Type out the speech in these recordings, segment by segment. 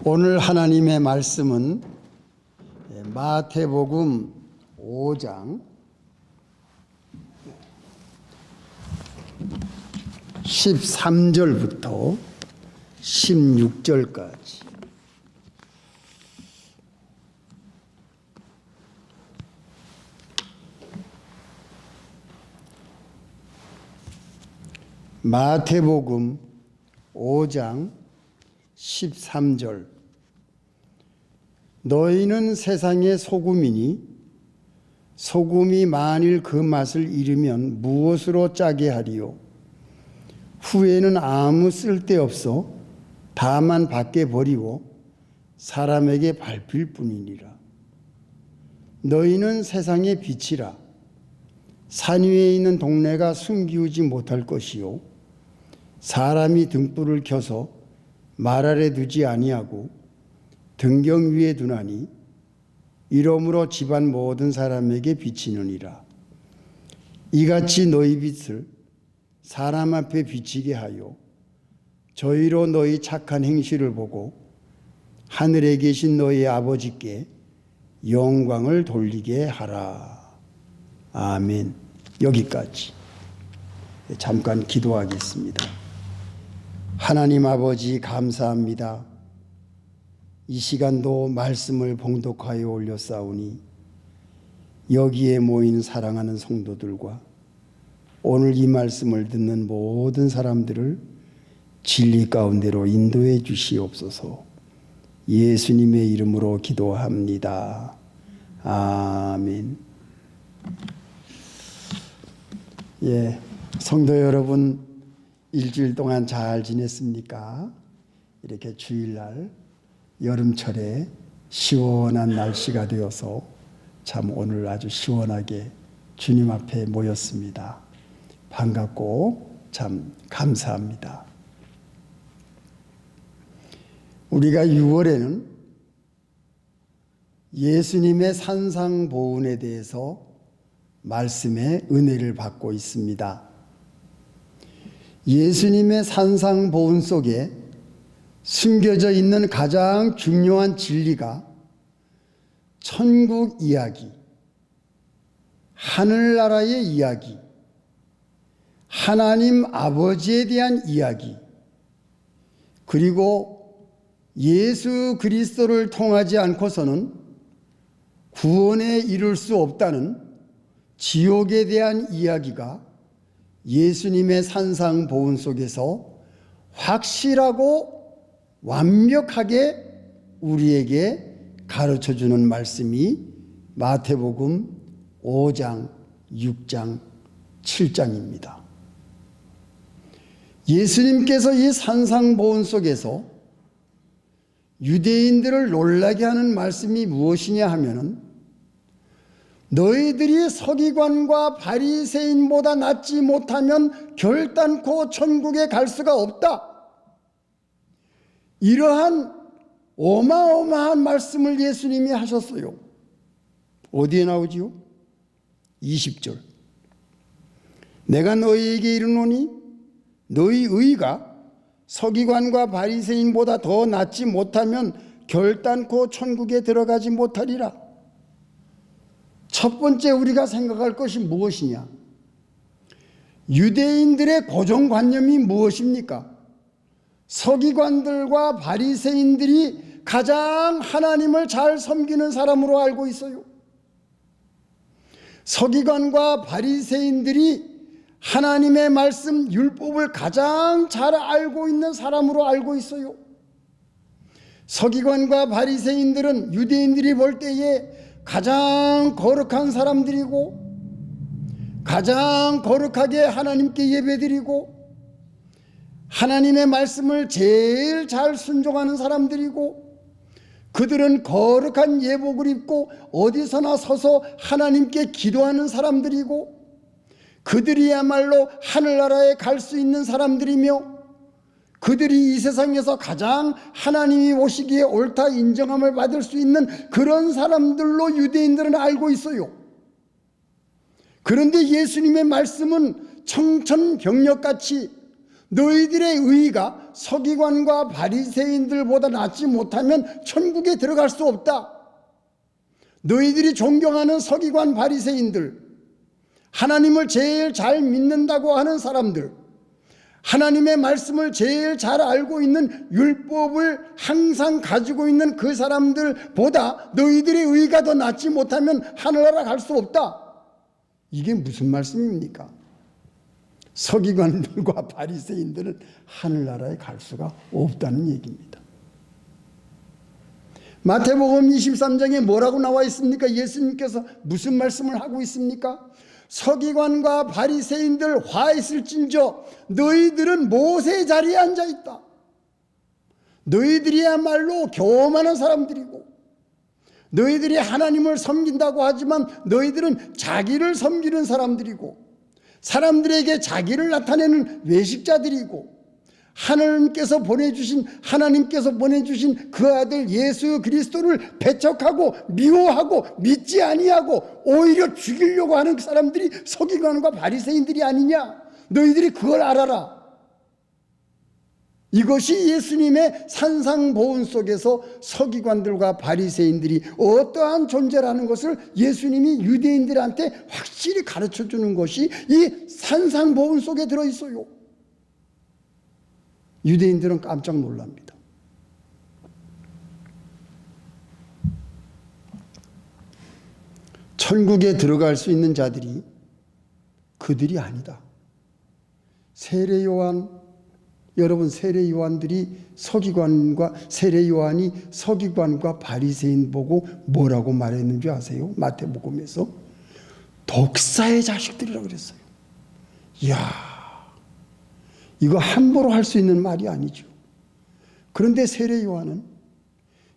오늘 하나님의 말씀은 마태복음 5장 13절부터 16절까지 마태복음 5장 13절 너희는 세상의 소금이니 소금이 만일 그 맛을 잃으면 무엇으로 짜게 하리요? 후에는 아무 쓸데없어 다만 밖에 버리고 사람에게 밟힐 뿐이니라. 너희는 세상의 빛이라. 산 위에 있는 동네가 숨기우지 못할 것이요 사람이 등불을 켜서 말 아래 두지 아니하고 등경 위에 두나니 이러므로 집안 모든 사람에게 비치느니라. 이같이 너희 빛을 사람 앞에 비치게 하여 저희로 너희 착한 행실을 보고 하늘에 계신 너희 아버지께 영광을 돌리게 하라. 아멘. 여기까지. 잠깐 기도하겠습니다. 하나님 아버지 감사합니다. 이 시간도 말씀을 봉독하여 올렸사오니 여기에 모인 사랑하는 성도들과 오늘 이 말씀을 듣는 모든 사람들을 진리 가운데로 인도해 주시옵소서. 예수님의 이름으로 기도합니다. 아멘. 성도 여러분, 일주일 동안 잘 지냈습니까? 이렇게 주일날 여름철에 시원한 날씨가 되어서 참 오늘 아주 시원하게 주님 앞에 모였습니다. 반갑고 참 감사합니다. 우리가 6월에는 예수님의 산상보훈에 대해서 말씀의 은혜를 받고 있습니다. 예수님의 산상보훈 속에 숨겨져 있는 가장 중요한 진리가 천국 이야기, 하늘나라의 이야기, 하나님 아버지에 대한 이야기, 그리고 예수 그리스도를 통하지 않고서는 구원에 이를 수 없다는 지옥에 대한 이야기가 예수님의 산상보훈 속에서 확실하고 완벽하게 우리에게 가르쳐주는 말씀이 마태복음 5장, 6장, 7장입니다. 예수님께서 이 산상보훈 속에서 유대인들을 놀라게 하는 말씀이 무엇이냐 하면은 너희들이 서기관과 바리새인보다 낫지 못하면 결단코 천국에 갈 수가 없다. 이러한 어마어마한 말씀을 예수님이 하셨어요. 어디에 나오지요? 20절. 내가 너희에게 이르노니 너희 의가 서기관과 바리새인보다 더 낫지 못하면 결단코 천국에 들어가지 못하리라. 첫 번째 우리가 생각할 것이 무엇이냐? 유대인들의 고정관념이 무엇입니까? 서기관들과 바리새인들이 가장 하나님을 잘 섬기는 사람으로 알고 있어요. 서기관과 바리새인들이 하나님의 말씀 율법을 가장 잘 알고 있는 사람으로 알고 있어요. 서기관과 바리새인들은 유대인들이 볼 때에 가장 거룩한 사람들이고 가장 거룩하게 하나님께 예배드리고 하나님의 말씀을 제일 잘 순종하는 사람들이고 그들은 거룩한 예복을 입고 어디서나 서서 하나님께 기도하는 사람들이고 그들이야말로 하늘나라에 갈 수 있는 사람들이며 그들이 이 세상에서 가장 하나님이 오시기에 옳다 인정함을 받을 수 있는 그런 사람들로 유대인들은 알고 있어요. 그런데 예수님의 말씀은 청천벽력같이 너희들의 의가 서기관과 바리새인들보다 낫지 못하면 천국에 들어갈 수 없다. 너희들이 존경하는 서기관 바리새인들, 하나님을 제일 잘 믿는다고 하는 사람들, 하나님의 말씀을 제일 잘 알고 있는 율법을 항상 가지고 있는 그 사람들보다 너희들의 의가 더 낫지 못하면 하늘나라 갈 수 없다. 이게 무슨 말씀입니까? 서기관들과 바리새인들은 하늘나라에 갈 수가 없다는 얘기입니다. 마태복음 23장에 뭐라고 나와 있습니까? 예수님께서 무슨 말씀을 하고 있습니까? 서기관과 바리새인들 화 있을진저 너희들은 모세의 자리에 앉아 있다. 너희들이야말로 교만한 사람들이고 너희들이 하나님을 섬긴다고 하지만 너희들은 자기를 섬기는 사람들이고 사람들에게 자기를 나타내는 외식자들이고 하나님께서 보내주신 그 아들 예수 그리스도를 배척하고 미워하고 믿지 아니하고 오히려 죽이려고 하는 그 사람들이 서기관과 바리새인들이 아니냐. 너희들이 그걸 알아라. 이것이 예수님의 산상보훈 속에서 서기관들과 바리새인들이 어떠한 존재라는 것을 예수님이 유대인들한테 확실히 가르쳐주는 것이 이 산상보훈 속에 들어있어요. 유대인들은 깜짝 놀랍니다. 천국에 들어갈 수 있는 자들이 그들이 아니다. 세례 요한, 여러분 세례 요한이 서기관과 바리새인 보고 뭐라고 말했는지 아세요? 마태복음에서 독사의 자식들이라고 그랬어요. 이야, 이거 함부로 할 수 있는 말이 아니죠. 그런데 세례 요한은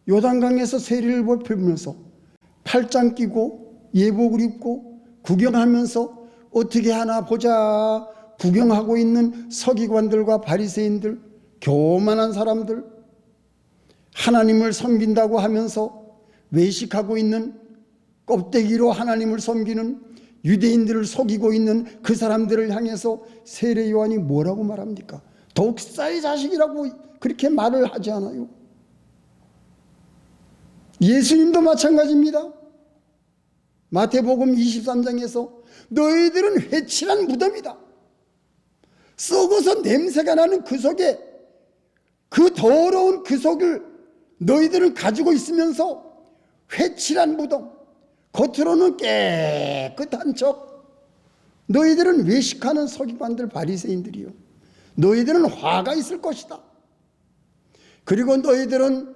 요단강에서 세례를 베풀면서 팔짱 끼고 예복을 입고 구경하면서 어떻게 하나 보자 구경하고 있는 서기관들과 바리새인들, 교만한 사람들, 하나님을 섬긴다고 하면서 외식하고 있는 껍데기로 하나님을 섬기는 유대인들을 속이고 있는 그 사람들을 향해서 세례 요한이 뭐라고 말합니까? 독사의 자식이라고 그렇게 말을 하지 않아요. 예수님도 마찬가지입니다. 마태복음 23장에서 너희들은 회칠한 무덤이다. 썩어서 냄새가 나는 그 속에 그 더러운 그 속을 너희들은 가지고 있으면서 회칠한 무덤, 겉으로는 깨끗한 척, 너희들은 외식하는 서기관들 바리새인들이요. 너희들은 화가 있을 것이다. 그리고 너희들은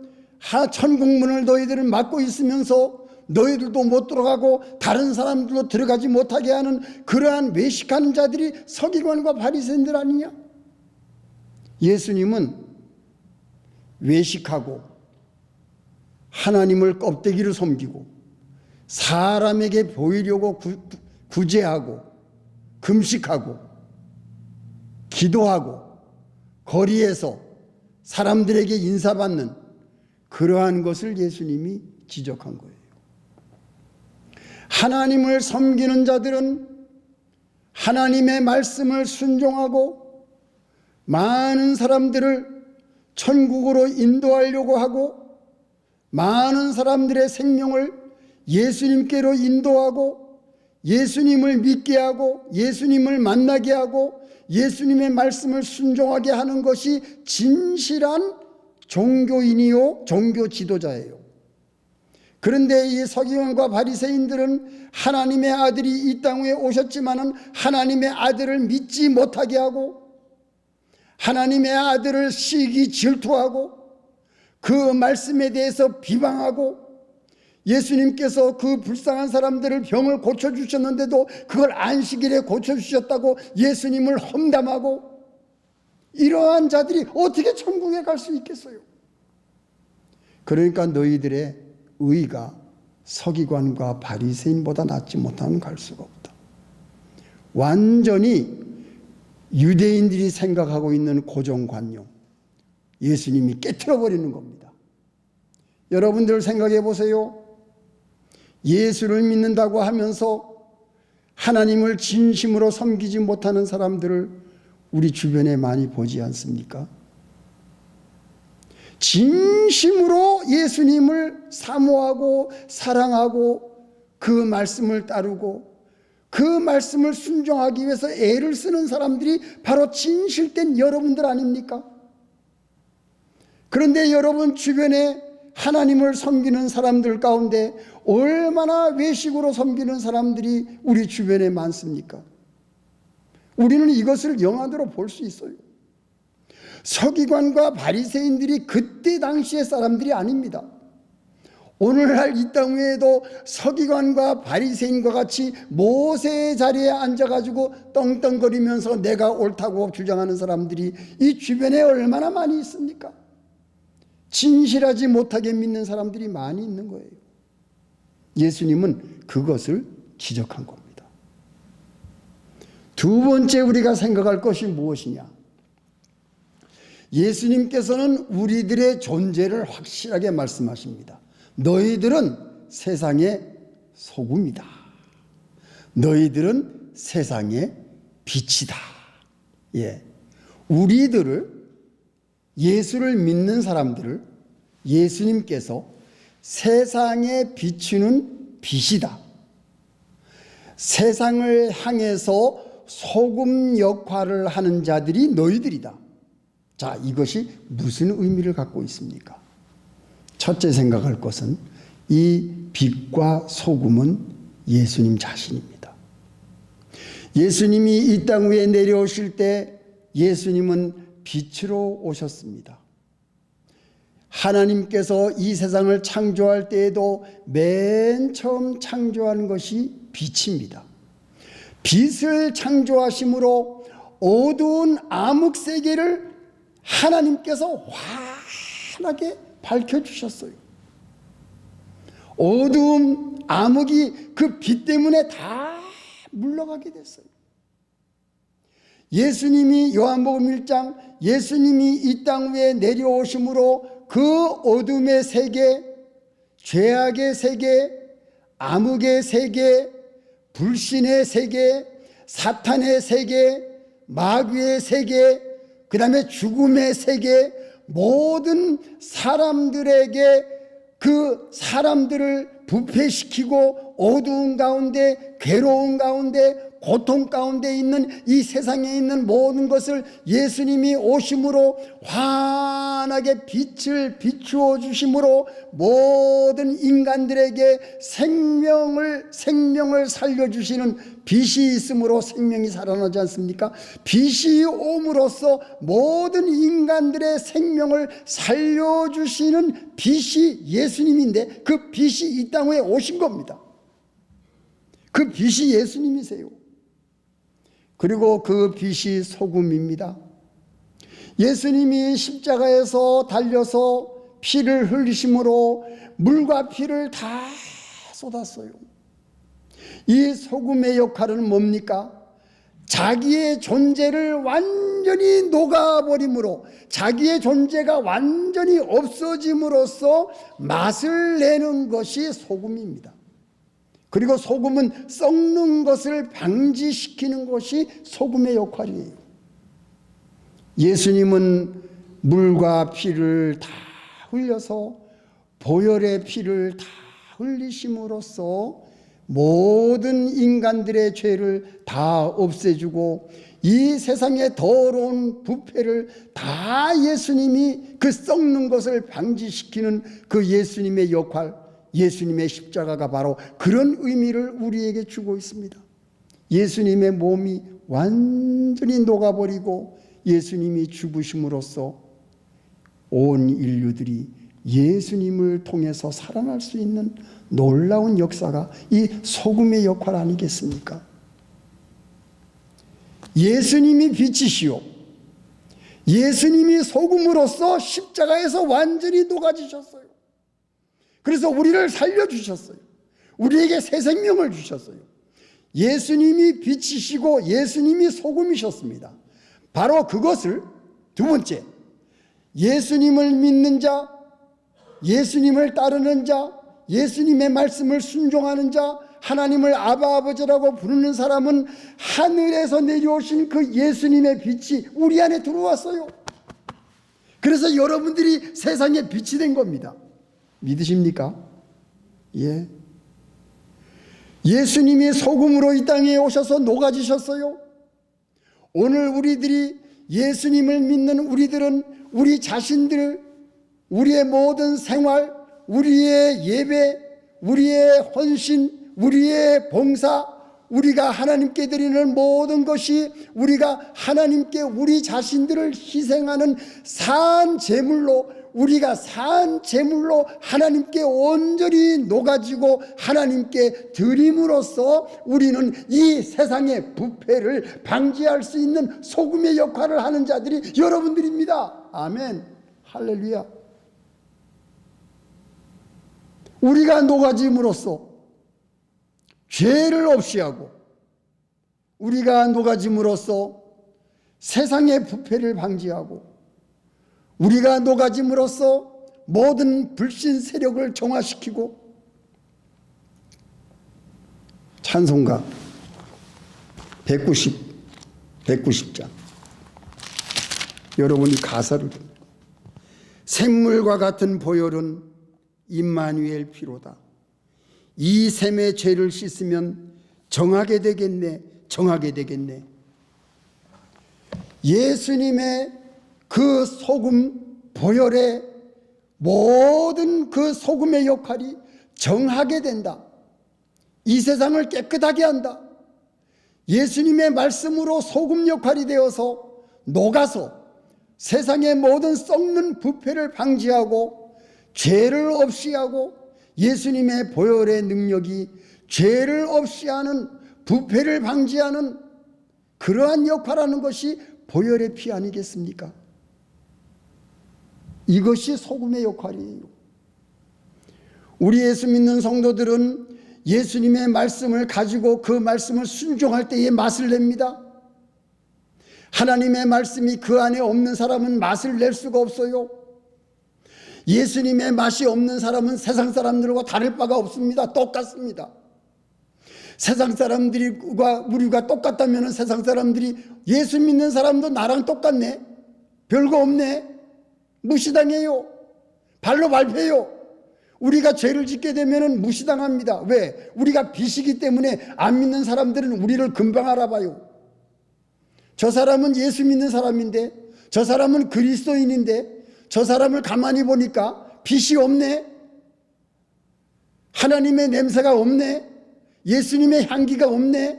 천국문을 너희들은 막고 있으면서 너희들도 못 들어가고 다른 사람들도 들어가지 못하게 하는 그러한 외식하는 자들이 서기관과 바리새인들 아니냐? 예수님은 외식하고 하나님을 껍데기로 섬기고 사람에게 보이려고 구제하고 금식하고 기도하고 거리에서 사람들에게 인사받는 그러한 것을 예수님이 지적한 거예요. 하나님을 섬기는 자들은 하나님의 말씀을 순종하고 많은 사람들을 천국으로 인도하려고 하고 많은 사람들의 생명을 예수님께로 인도하고 예수님을 믿게 하고 예수님을 만나게 하고 예수님의 말씀을 순종하게 하는 것이 진실한 종교인이요 종교 지도자예요. 그런데 이 서기관과 바리새인들은 하나님의 아들이 이 땅에 오셨지만은 하나님의 아들을 믿지 못하게 하고 하나님의 아들을 시기 질투하고 그 말씀에 대해서 비방하고 예수님께서 그 불쌍한 사람들을 병을 고쳐주셨는데도 그걸 안식일에 고쳐주셨다고 예수님을 험담하고 이러한 자들이 어떻게 천국에 갈 수 있겠어요? 그러니까 너희들의 의가 서기관과 바리새인보다 낫지 못하면 갈 수가 없다. 완전히 유대인들이 생각하고 있는 고정관념, 예수님이 깨트려버리는 겁니다. 여러분들 생각해 보세요. 예수를 믿는다고 하면서 하나님을 진심으로 섬기지 못하는 사람들을 우리 주변에 많이 보지 않습니까? 진심으로 예수님을 사모하고 사랑하고 그 말씀을 따르고 그 말씀을 순종하기 위해서 애를 쓰는 사람들이 바로 진실된 여러분들 아닙니까? 그런데 여러분 주변에 하나님을 섬기는 사람들 가운데 얼마나 외식으로 섬기는 사람들이 우리 주변에 많습니까? 우리는 이것을 영안으로 볼 수 있어요. 서기관과 바리새인들이 그때 당시의 사람들이 아닙니다. 오늘날 이 땅 위에도 서기관과 바리새인과 같이 모세의 자리에 앉아가지고 떵떵거리면서 내가 옳다고 주장하는 사람들이 이 주변에 얼마나 많이 있습니까? 진실하지 못하게 믿는 사람들이 많이 있는 거예요. 예수님은 그것을 지적한 겁니다. 두 번째 우리가 생각할 것이 무엇이냐? 예수님께서는 우리들의 존재를 확실하게 말씀하십니다. 너희들은 세상의 소금이다. 너희들은 세상의 빛이다. 예. 우리들을, 예수를 믿는 사람들을 예수님께서 세상에 비추는 빛이다. 세상을 향해서 소금 역할을 하는 자들이 너희들이다. 자, 이것이 무슨 의미를 갖고 있습니까? 첫째 생각할 것은 이 빛과 소금은 예수님 자신입니다. 예수님이 이 땅 위에 내려오실 때 예수님은 빛으로 오셨습니다. 하나님께서 이 세상을 창조할 때에도 맨 처음 창조한 것이 빛입니다. 빛을 창조하심으로 어두운 암흑세계를 하나님께서 환하게 밝혀주셨어요. 어두움, 암흑이 그 빛 때문에 다 물러가게 됐어요. 예수님이 요한복음 1장 예수님이 이 땅 위에 내려오심으로 그 어둠의 세계, 죄악의 세계, 암흑의 세계, 불신의 세계, 사탄의 세계, 마귀의 세계, 그 다음에 죽음의 세계, 모든 사람들에게 그 사람들을 부패시키고 어두운 가운데, 괴로운 가운데, 고통 가운데 있는 이 세상에 있는 모든 것을 예수님이 오심으로 환하게 빛을 비추어 주심으로 모든 인간들에게 생명을 살려주시는 빛이 있으므로 생명이 살아나지 않습니까? 빛이 옴으로써 모든 인간들의 생명을 살려주시는 빛이 예수님인데 그 빛이 이 땅에 오신 겁니다. 그 빛이 예수님이세요. 그리고 그 빛이 소금입니다. 예수님이 십자가에서 달려서 피를 흘리심으로 물과 피를 다 쏟았어요. 이 소금의 역할은 뭡니까? 자기의 존재를 완전히 녹아버림으로, 자기의 존재가 완전히 없어짐으로써 맛을 내는 것이 소금입니다. 그리고 소금은 썩는 것을 방지시키는 것이 소금의 역할이에요. 예수님은 물과 피를 다 흘려서 보혈의 피를 다 흘리심으로써 모든 인간들의 죄를 다 없애주고 이 세상의 더러운 부패를 다 예수님이 그 썩는 것을 방지시키는 그 예수님의 역할, 예수님의 십자가가 바로 그런 의미를 우리에게 주고 있습니다. 예수님의 몸이 완전히 녹아버리고 예수님이 죽으심으로써 온 인류들이 예수님을 통해서 살아날 수 있는 놀라운 역사가 이 소금의 역할 아니겠습니까? 예수님이 빛이시오. 예수님이 소금으로서 십자가에서 완전히 녹아지셨어요. 그래서 우리를 살려주셨어요. 우리에게 새 생명을 주셨어요. 예수님이 빛이시고 예수님이 소금이셨습니다. 바로 그것을 두 번째, 예수님을 믿는 자, 예수님을 따르는 자, 예수님의 말씀을 순종하는 자, 하나님을 아바 아버지라고 부르는 사람은 하늘에서 내려오신 그 예수님의 빛이 우리 안에 들어왔어요. 그래서 여러분들이 세상의 빛이 된 겁니다. 믿으십니까? 예. 예수님이 소금으로 이 땅에 오셔서 녹아지셨어요. 오늘 우리들이 예수님을 믿는 우리들은 우리 자신들, 우리의 모든 생활, 우리의 예배, 우리의 헌신, 우리의 봉사, 우리가 하나님께 드리는 모든 것이 우리가 하나님께 우리 자신들을 희생하는 산 제물로, 우리가 산 제물로 하나님께 온전히 녹아지고 하나님께 드림으로써 우리는 이 세상의 부패를 방지할 수 있는 소금의 역할을 하는 자들이 여러분들입니다. 아멘. 할렐루야. 우리가 녹아짐으로써 죄를 없이 하고, 우리가 녹아짐으로써 세상의 부패를 방지하고, 우리가 녹아짐으로써 모든 불신 세력을 정화시키고, 찬송가 190장 여러분이 가사를 듣는 샘물과 같은 보혈은 임마누엘 피로다. 이 샘의 죄를 씻으면 정하게 되겠네. 정하게 되겠네. 예수님의 그 소금 보혈의 모든 그 소금의 역할이 정하게 된다. 이 세상을 깨끗하게 한다. 예수님의 말씀으로 소금 역할이 되어서 녹아서 세상의 모든 썩는 부패를 방지하고 죄를 없이 하고, 예수님의 보혈의 능력이 죄를 없이 하는, 부패를 방지하는 그러한 역할하는 것이 보혈의 피 아니겠습니까? 이것이 소금의 역할이에요. 우리 예수 믿는 성도들은 예수님의 말씀을 가지고 그 말씀을 순종할 때에 맛을 냅니다. 하나님의 말씀이 그 안에 없는 사람은 맛을 낼 수가 없어요. 예수님의 맛이 없는 사람은 세상 사람들과 다를 바가 없습니다. 똑같습니다. 세상 사람들과 우리가 똑같다면 세상 사람들이 예수 믿는 사람도 나랑 똑같네, 별거 없네, 무시당해요, 발로 밟혀요. 우리가 죄를 짓게 되면 무시당합니다. 왜? 우리가 빛이기 때문에 안 믿는 사람들은 우리를 금방 알아봐요. 저 사람은 예수 믿는 사람인데, 저 사람은 그리스도인인데, 저 사람을 가만히 보니까 빛이 없네, 하나님의 냄새가 없네, 예수님의 향기가 없네,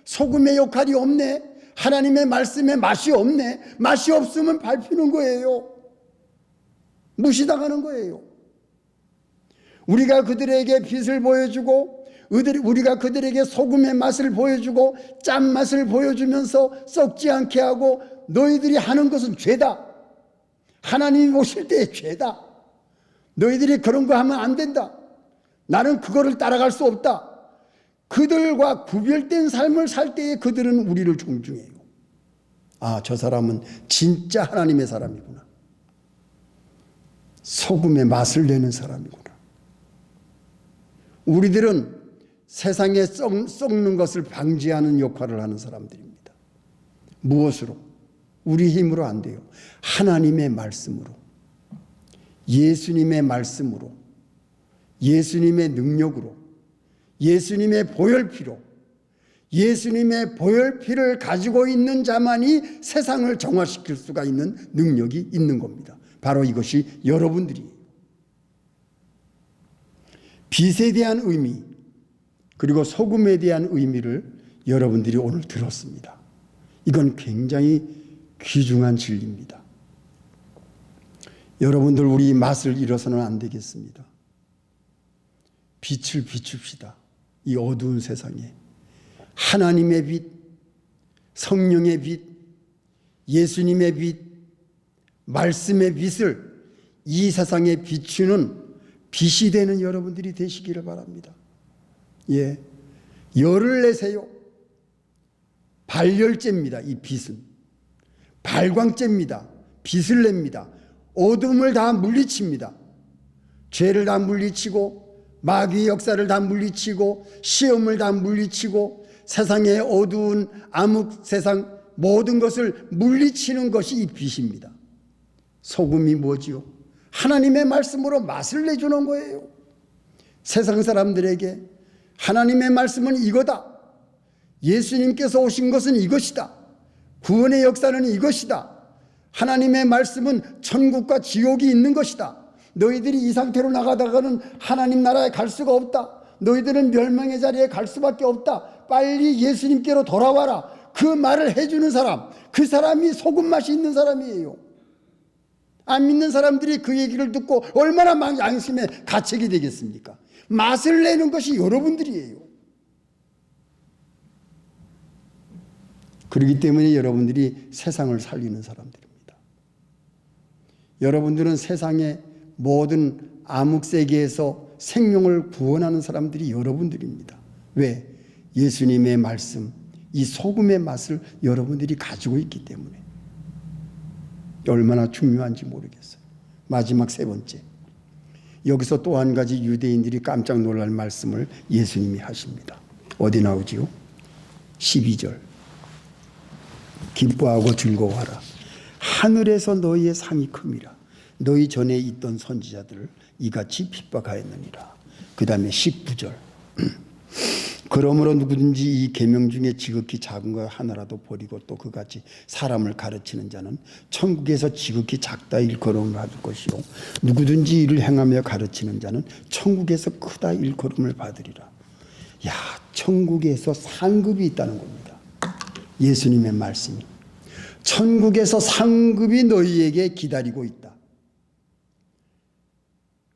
소금의 역할이 없네, 하나님의 말씀에 맛이 없네. 맛이 없으면 밟히는 거예요. 무시당하는 거예요. 우리가 그들에게 빛을 보여주고, 우리가 그들에게 소금의 맛을 보여주고 짠맛을 보여주면서 썩지 않게 하고, 너희들이 하는 것은 죄다, 하나님이 오실 때의 죄다, 너희들이 그런 거 하면 안 된다, 나는 그거를 따라갈 수 없다, 그들과 구별된 삶을 살 때에 그들은 우리를 존중해요. 아, 저 사람은 진짜 하나님의 사람이구나, 소금의 맛을 내는 사람이구나. 우리들은 세상에 썩는 것을 방지하는 역할을 하는 사람들입니다. 무엇으로? 우리 힘으로 안 돼요. 하나님의 말씀으로, 예수님의 말씀으로, 예수님의 능력으로, 예수님의 보혈피로, 예수님의 보혈피를 가지고 있는 자만이 세상을 정화시킬 수가 있는 능력이 있는 겁니다. 바로 이것이 여러분들이에요. 빛에 대한 의미, 그리고 소금에 대한 의미를 여러분들이 오늘 들었습니다. 이건 굉장히 귀중한 진리입니다. 여러분들, 우리 맛을 잃어서는 안 되겠습니다. 빛을 비춥시다. 이 어두운 세상에 하나님의 빛, 성령의 빛, 예수님의 빛, 말씀의 빛을 이 세상에 비추는 빛이 되는 여러분들이 되시기를 바랍니다. 예, 열을 내세요. 발열제입니다. 이 빛은 발광제입니다. 빛을 냅니다. 어둠을 다 물리칩니다. 죄를 다 물리치고 마귀의 역사를 다 물리치고 시험을 다 물리치고 세상의 어두운 암흑 세상 모든 것을 물리치는 것이 이 빛입니다. 소금이 뭐지요? 하나님의 말씀으로 맛을 내주는 거예요. 세상 사람들에게 하나님의 말씀은 이거다. 예수님께서 오신 것은 이것이다. 구원의 역사는 이것이다. 하나님의 말씀은 천국과 지옥이 있는 것이다. 너희들이 이 상태로 나가다가는 하나님 나라에 갈 수가 없다. 너희들은 멸망의 자리에 갈 수밖에 없다. 빨리 예수님께로 돌아와라. 그 말을 해주는 사람, 그 사람이 소금 맛이 있는 사람이에요. 안 믿는 사람들이 그 얘기를 듣고 얼마나 양심에 가책이 되겠습니까? 맛을 내는 것이 여러분들이에요. 그렇기 때문에 여러분들이 세상을 살리는 사람들입니다. 여러분들은 세상의 모든 암흑세계에서 생명을 구원하는 사람들이 여러분들입니다. 왜? 예수님의 말씀, 이 소금의 맛을 여러분들이 가지고 있기 때문에. 얼마나 중요한지 모르겠어요. 마지막 세 번째, 여기서 또 한 가지 유대인들이 깜짝 놀랄 말씀을 예수님이 하십니다. 어디 나오지요? 12절. 기뻐하고 즐거워하라. 하늘에서 너희의 상이 큼이라. 너희 전에 있던 선지자들을 이같이 핍박하였느니라. 그 다음에 19절. 그러므로 누구든지 이 계명 중에 지극히 작은 것 하나라도 버리고 또 그같이 사람을 가르치는 자는 천국에서 지극히 작다 일컬음을 받을 것이요 누구든지 이를 행하며 가르치는 자는 천국에서 크다 일컬음을 받으리라. 야, 천국에서 상급이 있다는 겁니다. 예수님의 말씀이. 천국에서 상급이 너희에게 기다리고 있다.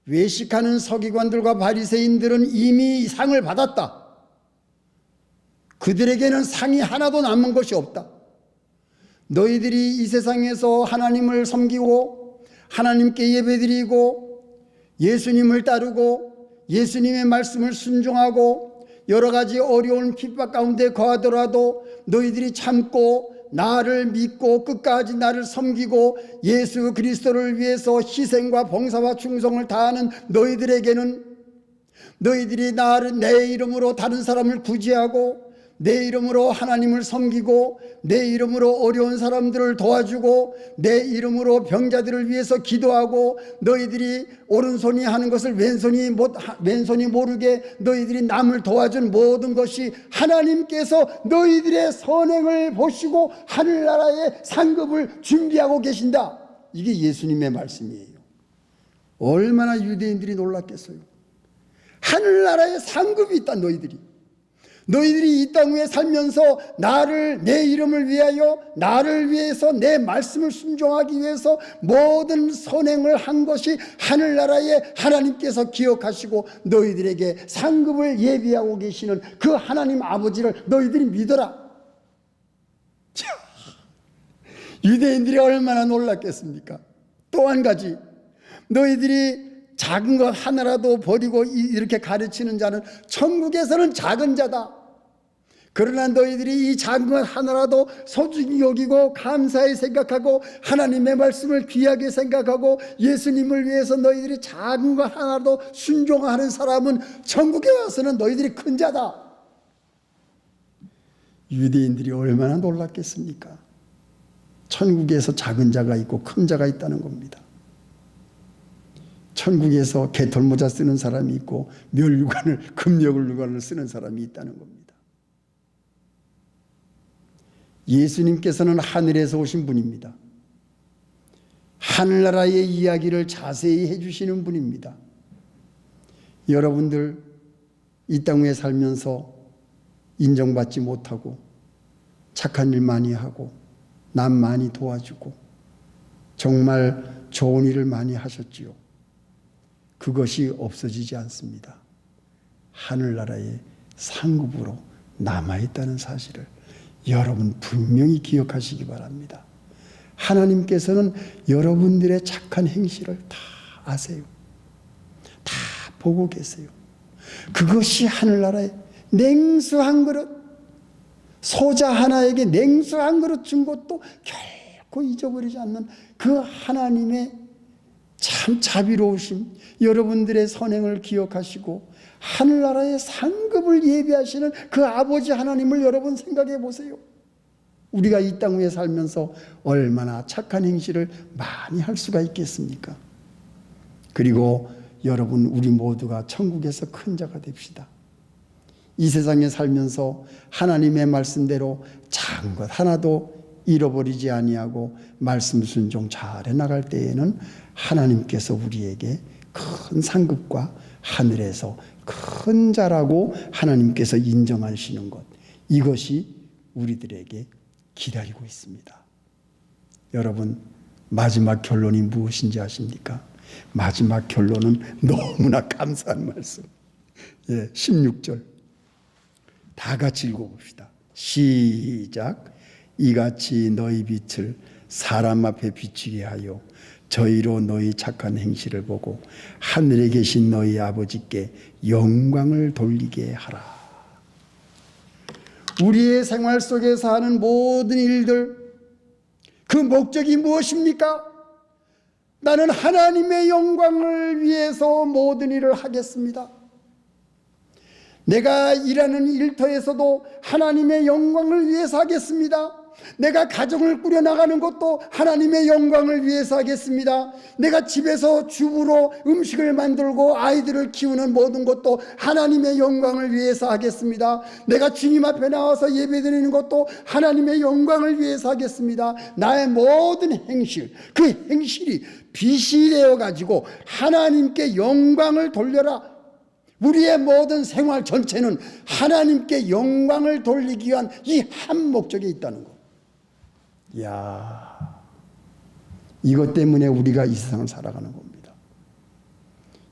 외식하는 서기관들과 바리새인들은 이미 상을 받았다. 그들에게는 상이 하나도 남은 것이 없다. 너희들이 이 세상에서 하나님을 섬기고 하나님께 예배드리고 예수님을 따르고 예수님의 말씀을 순종하고 여러 가지 어려운 핍박 가운데 거하더라도 너희들이 참고 나를 믿고 끝까지 나를 섬기고 예수 그리스도를 위해서 희생과 봉사와 충성을 다하는 너희들에게는 너희들이 내 이름으로 다른 사람을 구제하고 내 이름으로 하나님을 섬기고 내 이름으로 어려운 사람들을 도와주고 내 이름으로 병자들을 위해서 기도하고 너희들이 오른손이 하는 것을 왼손이 모르게 너희들이 남을 도와준 모든 것이 하나님께서 너희들의 선행을 보시고 하늘나라의 상급을 준비하고 계신다. 이게 예수님의 말씀이에요. 얼마나 유대인들이 놀랐겠어요. 하늘나라의 상급이 있다. 너희들이 이 땅 위에 살면서 내 이름을 위하여 나를 위해서 내 말씀을 순종하기 위해서 모든 선행을 한 것이 하늘나라에 하나님께서 기억하시고 너희들에게 상급을 예비하고 계시는 그 하나님 아버지를 너희들이 믿어라. 유대인들이 얼마나 놀랐겠습니까? 또 한 가지, 너희들이 작은 것 하나라도 버리고 이렇게 가르치는 자는 천국에서는 작은 자다. 그러나 너희들이 이 작은 것 하나라도 소중히 여기고 감사히 생각하고 하나님의 말씀을 귀하게 생각하고 예수님을 위해서 너희들이 작은 것 하나라도 순종하는 사람은 천국에 와서는 너희들이 큰 자다. 유대인들이 얼마나 놀랐겠습니까? 천국에서 작은 자가 있고 큰 자가 있다는 겁니다. 천국에서 개털모자 쓰는 사람이 있고 금여울관을 쓰는 사람이 있다는 겁니다. 예수님께서는 하늘에서 오신 분입니다. 하늘나라의 이야기를 자세히 해주시는 분입니다. 여러분들 이 땅 위에 살면서 인정받지 못하고 착한 일 많이 하고 남 많이 도와주고 정말 좋은 일을 많이 하셨지요. 그것이 없어지지 않습니다. 하늘나라의 상급으로 남아있다는 사실을 여러분 분명히 기억하시기 바랍니다. 하나님께서는 여러분들의 착한 행실을 다 아세요. 다 보고 계세요. 그것이 하늘나라의 냉수 한 그릇, 소자 하나에게 냉수 한 그릇 준 것도 결코 잊어버리지 않는 그 하나님의 참 자비로우심, 여러분들의 선행을 기억하시고 하늘나라의 상급을 예비하시는 그 아버지 하나님을 여러분 생각해 보세요. 우리가 이 땅 위에 살면서 얼마나 착한 행실을 많이 할 수가 있겠습니까? 그리고 여러분, 우리 모두가 천국에서 큰 자가 됩시다. 이 세상에 살면서 하나님의 말씀대로 작은 것 하나도 잃어버리지 아니하고 말씀 순종 잘해 나갈 때에는 하나님께서 우리에게 큰 상급과 하늘에서 큰 자라고 하나님께서 인정하시는 것, 이것이 우리들에게 기다리고 있습니다. 여러분, 마지막 결론이 무엇인지 아십니까? 마지막 결론은 너무나 감사한 말씀. 16절 다 같이 읽어봅시다. 시작. 이같이 너희 빛을 사람 앞에 비추게 하여 저희로 너희 착한 행실을 보고 하늘에 계신 너희 아버지께 영광을 돌리게 하라. 우리의 생활 속에서 하는 모든 일들, 그 목적이 무엇입니까? 나는 하나님의 영광을 위해서 모든 일을 하겠습니다. 내가 일하는 일터에서도 하나님의 영광을 위해서 하겠습니다. 내가 가정을 꾸려나가는 것도 하나님의 영광을 위해서 하겠습니다. 내가 집에서 주부로 음식을 만들고 아이들을 키우는 모든 것도 하나님의 영광을 위해서 하겠습니다. 내가 주님 앞에 나와서 예배드리는 것도 하나님의 영광을 위해서 하겠습니다. 나의 모든 행실, 그 행실이 빛이 되어가지고 하나님께 영광을 돌려라. 우리의 모든 생활 전체는 하나님께 영광을 돌리기 위한 이 한 목적에 있다는 것. 이야, 이것 때문에 우리가 이 세상을 살아가는 겁니다.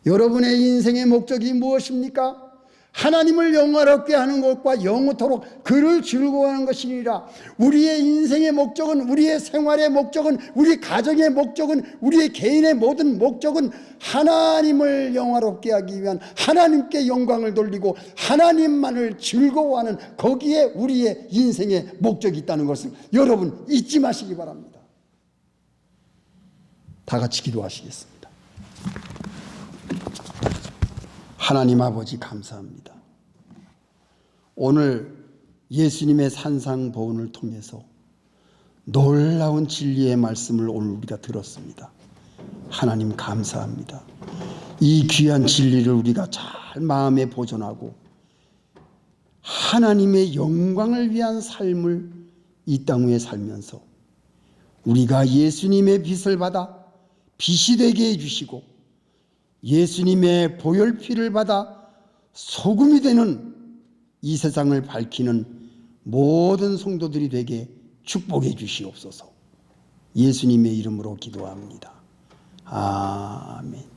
여러분의 인생의 목적이 무엇입니까? 하나님을 영화롭게 하는 것과 영원토록 그를 즐거워하는 것이니라. 우리의 인생의 목적은, 우리의 생활의 목적은, 우리 가정의 목적은, 우리의 개인의 모든 목적은 하나님을 영화롭게 하기 위한, 하나님께 영광을 돌리고 하나님만을 즐거워하는, 거기에 우리의 인생의 목적이 있다는 것을 여러분 잊지 마시기 바랍니다. 다 같이 기도하시겠습니다. 하나님 아버지, 감사합니다. 오늘 예수님의 산상보훈을 통해서 놀라운 진리의 말씀을 오늘 우리가 들었습니다. 하나님 감사합니다. 이 귀한 진리를 우리가 잘 마음에 보존하고 하나님의 영광을 위한 삶을 이 땅 위에 살면서 우리가 예수님의 빛을 받아 빛이 되게 해주시고 예수님의 보혈피를 받아 소금이 되는 이 세상을 밝히는 모든 성도들이 되게 축복해 주시옵소서. 예수님의 이름으로 기도합니다. 아멘.